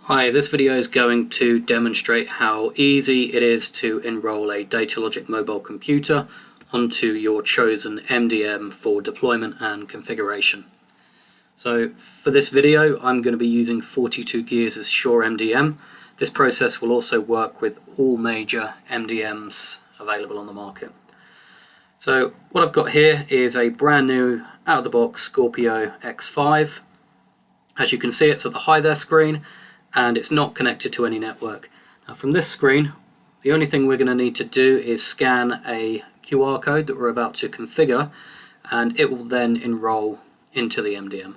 Hi, this video is going to demonstrate how easy it is to enroll a Datalogic Mobile Computer onto your chosen MDM for deployment and configuration. So for this video I'm going to be using 42Gears' SureMDM. This process will also work with all major MDMs available on the market. So what I've got here is a brand new out-of-the-box Scorpio X5. As you can see, it's at the hi there screen and it's not connected to any network. Now from this screen, the only thing we're going to need to do is scan a QR code that we're about to configure, and it will then enroll into the MDM.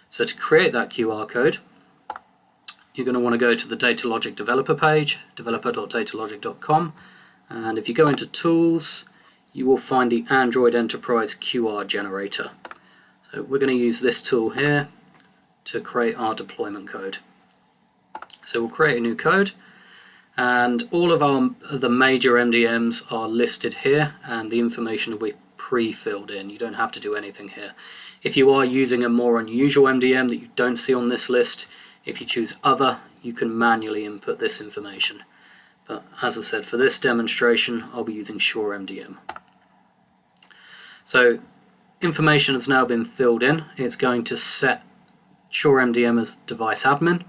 So to create that QR code, you're going to want to go to the Datalogic developer page, developer.datalogic.com, and if you go into Tools, you will find the Android Enterprise QR generator. So we're going to use this tool here to create our deployment code. So we'll create a new code, and all of the major MDMs are listed here, and the information will be pre-filled in. You don't have to do anything here. If you are using a more unusual MDM that you don't see on this list, if you choose Other, you can manually input this information. But as I said, for this demonstration, I'll be using SureMDM. So information has now been filled in. It's going to set SureMDM as device admin.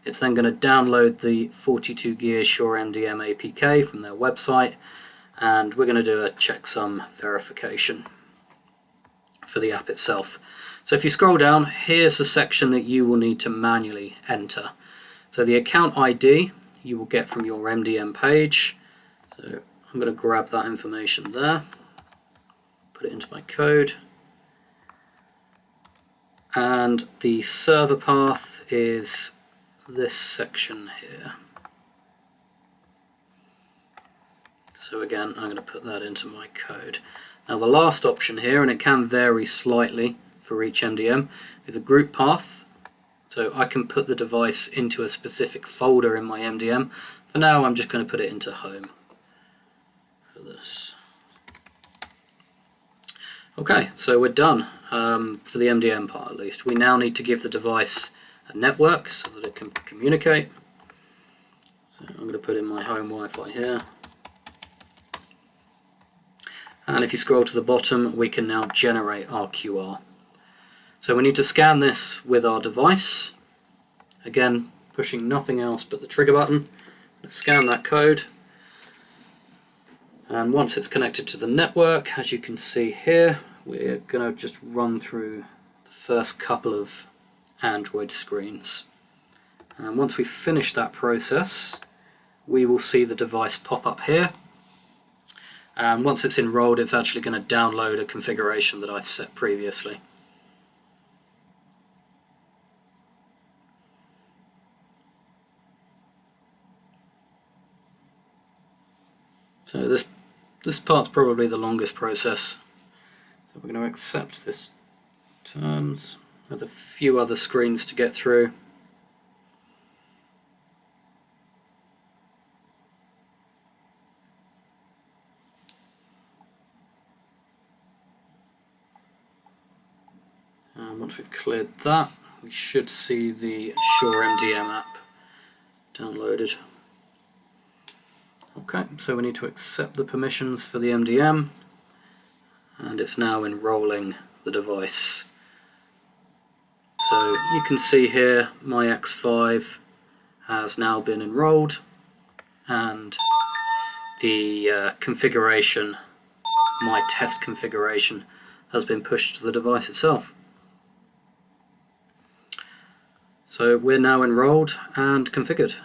It's then going to download the 42Gears SureMDM APK from their website, and we're going to do a checksum verification for the app itself. So if you scroll down, here's the section that you will need to manually enter. So the account ID you will get from your MDM page. So I'm going to grab that information there, put it into my code. And the server path is this section here. So again, I'm going to put that into my code. Now the last option here, and it can vary slightly for each MDM, is a group path. So I can put the device into a specific folder in my MDM. For now I'm just going to put it into home for this. Okay, so we're done for the MDM part at least. We now need to give the device a network so that it can communicate. So I'm going to put in my home Wi-Fi here. And if you scroll to the bottom, we can now generate our QR. So we need to scan this with our device. Again, pushing nothing else but the trigger button. Let's scan that code. And once it's connected to the network, as you can see here, we're going to just run through the first couple of Android screens. And once we finish that process, we will see the device pop up here. And once it's enrolled, it's actually going to download a configuration that I've set previously. So this part's probably the longest process. So we're going to accept this terms. There's a few other screens to get through. And once we've cleared that, we should see the SureMDM app downloaded. Okay, so we need to accept the permissions for the MDM, and it's now enrolling the device. So you can see here my X5 has now been enrolled, and the configuration, my test configuration, has been pushed to the device itself. So we're now enrolled and configured.